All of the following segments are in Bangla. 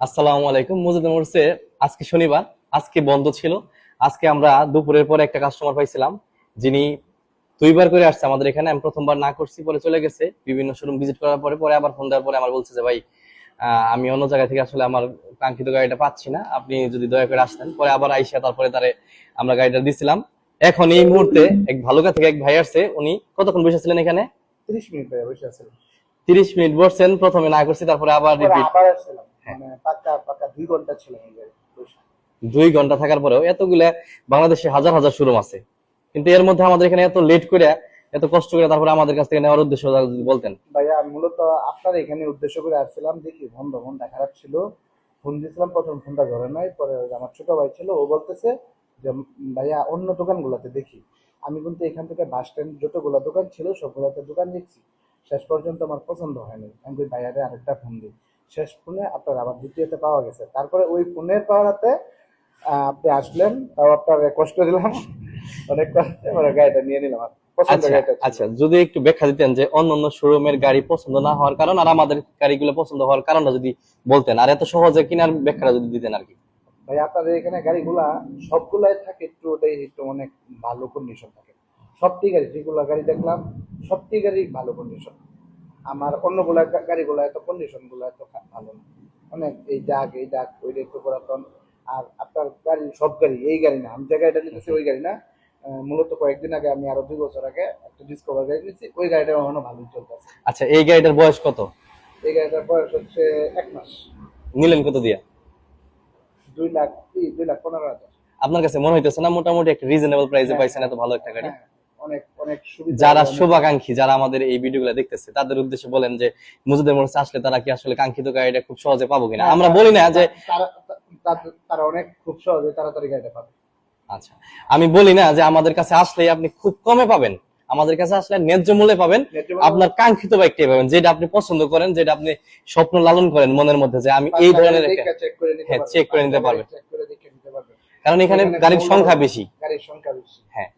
আসসালামু আলাইকুম। মুজিদ মোড়সে আজকে শনিবার, আজকে বন্ধ ছিল। আজকে আমরা দুপুরের পরে একটা কাস্টমার পাইছিলাম, যিনি দুইবার করে আসছে আমাদের এখানে। আমি প্রথমবার না করছি, পরে চলে গেছে। বিভিন্ন শোরুম ভিজিট করার পরে পরে আবার ফোন দেওয়ার পরে আমার বলছে যে ভাই, আমি অন্য জায়গা থেকে আসলে আমার কাঙ্ক্ষিত গাড়িটা পাচ্ছি না, আপনি যদি দয়া করে আসতেন। পরে আবার আইসা তারপরে তারে আমরা গাড়িটা দিছিলাম। এখন এই মুহূর্তে এক ভালুকা থেকে এক ভাই আসছে। উনি কতক্ষণ বসেছিলেন এখানে? 30 মিনিট ভাইয়া বসে আছিলাম। 30 মিনিট বসছেন, প্রথমে না করছি, তারপরে আবার পরে রিপিট। আবার আসছিলাম, মানে পাক্কা পাক্কা 2 ঘন্টা ছিলাম এই জায়গায় বসে। 2 ঘন্টা থাকার পরেও এতগুলা, বাংলাদেশে হাজার হাজার শোরুম আছে, কিন্তু এর মধ্যে আমাদের এখানে এত লেট করে, এত কষ্ট করে তারপরে আমাদের কাছ থেকে নেওয়ার উদ্দেশ্য যদি বলতেন। ভাইয়া আমি মূলত আপনার এখানে উদ্দেশ্য করে আসছিলাম, দেখি মনটা খারাপ ছিল। ফোন দিয়েছিলাম, প্রথম ফোনটা ধরে নাই। পরে আমার ছোট ভাই ছিল, ও বলতেছে যে ভাইয়া অন্য দোকানগুলোতে দেখি। আমি কিন্তু এখান থেকে বাস স্ট্যান্ড যতগুলো দোকান ছিল সবগুলোতে দোকান দেখছি, শেষ পর্যন্ত আমার পছন্দ হয়নি। আমি কই ভাইয়ারে আরেকটা ফোন দিই। শেষ ফোনে আপনার আবার দ্বিতীয়তে পাওয়া গেছে। তারপরে ওই ফোনের পাওয়াতে আপনি আসলেন, তাও আপনার কষ্ট দিলাম অনেক কষ্টে, মানে গাড়িটা নিয়ে নিলাম। আর পছন্দের আচ্ছা গাড়িটা ছিল। আচ্ছা, যদি একটু ব্যাখ্যা দিতেন যে অন্য অন্য শোরুমের গাড়ি পছন্দ না হওয়ার কারণ আর আমাদের গাড়িগুলো পছন্দ হওয়ার কারণটা যদি বলতেন, আর এত সহজে কিনার ব্যাখ্যাটা যদি দিতেন আর কি। ভাই আপনাদের এখানে গাড়িগুলা সবগুলাই থাকে একটু ওটাই একটু অনেক ভালো কন্ডিশন থাকে। সবটি গাড়ি যেগুলো গাড়ি দেখলাম, সবটি গাড়ি ভালো কন্ডিশন। আমার অন্যগুলা গাড়িগুলা এত কন্ডিশন গুলো এত ভালো না। অনেক এই ডাক ওইটা একটু পুরাতন। আর আপনার গাড়ি সব গাড়ি এই গাড়ি না, আমি যে গাড়িটা নিতেছি ওই গাড়ি না। মূলত কয়েকদিন আগে আমি আরো 2 বছর আগে একটা ডিসকভার গাড়ি নিয়েছি, ওই গাড়িটা এখনো ভালোই চলতেছে। আচ্ছা, এই গাড়িটার বয়স কত? এই গাড়িটার বয়স হচ্ছে 1 মাস। নিলেন কত দিয়া? 2 লাখ, 2,15,000। আপনার কাছে মনে হইতেছে না মোটামুটি একটা রিজনেবল প্রাইসে হ্যাঁ পাইছেন হ্যাঁ এত ভালো একটা গাড়ি? হ্যাঁ, অনেক অনেক সুবিধা যারা হবে, অনেক। শুভাকাঙ্ক্ষী, যারা আমাদের এই ভিডিওগুলো দেখতেছে, তাদের উদ্দেশ্যে বলেন যে মুজিদের মোড়ে আসলে তারা কি আসলে কাঙ্ক্ষিত গাড়িটা খুব সহজে পাবো কিনা। হ্যাঁ, আমরা বলি না যে, তারা অনেক খুব সহজে তাড়াতাড়ি গাড়িটা পাবে। আচ্ছা, আমি বলি না যে আমাদের কাছে আসলে আপনি খুব কমে পাবেন। আমাদের কাছে আসলে ন্যায্য মূল্যে পাবেন। ন্যায্য মূল্যে আপনার কাঙ্ক্ষিত বাইকটাই পাবেন, যেটা আপনি পছন্দ করেন, যেটা আপনি স্বপ্ন লালন করেন মনের মধ্যে, যে আমি এই ধরনের একটা, চেক করে নিতে হ্যাঁ, পারবে, চেক করে নিতে পারবেন। চেক করে দেখে নিতে পারবে। কারণ এখানে গাড়ির সংখ্যা বেশি। গাড়ির সংখ্যা বেশি। হ্যাঁ,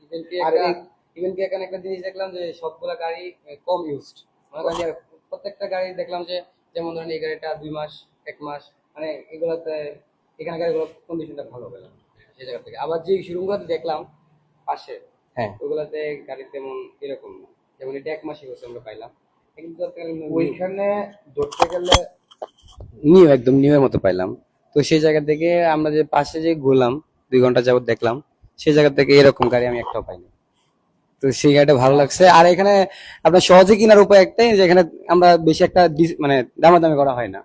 ইভেন কি এখানে একটা জিনিস দেখলাম যে সবগুলা গাড়ি কম ইউজড। মনে করেন যে প্রত্যেকটা গাড়ি দেখলাম যে, যেমন ধরেন এই গাড়িটা 2 মাস, 1 মাস, মানে এগুলাতে এখানে গাড়িগুলো কন্ডিশনটা ভালো পেলাম সেই জায়গা থেকে। আবার যে শোরুমগুলোতে দেখলাম পাশে, হ্যাঁ, ওগুলাতে গাড়ি তেমন এরকম না। যেমন এটা 1 মাসই হচ্ছে আমরা পাইলাম, কিন্তু ওইখানে ধরতে গেলে নিউ, একদম নিউ এর মতো পাইলাম। তো সেই জায়গা থেকে আমরা যে পাশে যে ঘুরলাম 2 ঘন্টা যাবত দেখলাম, সেই জায়গা থেকে এরকম গাড়ি আমি একটাও পাইনি। তো সেই গাড়িটা ভালো লাগছে। আর এখানে আপনার সহজে কেনার উপায় একটাই, যে এখানে আমরা বেশি একটা মানে দামাদামি করা হয় না।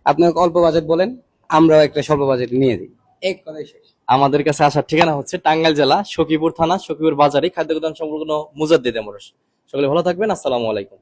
আপনি অল্প বাজেট বলেন, আমরাও একটা স্বল্প বাজেট নিয়ে দিই, এক কথাই শেষ। আমাদের কাছে আসার ঠিকানা হচ্ছে টাঙ্গাইল জেলা সখীপুর থানা, সখীপুর বাজারে, খাদ্য গুদাম সংলগ্ন মুজাদ্দিদ মোড়। সকলে ভালো থাকবেন। আসসালামু আলাইকুম।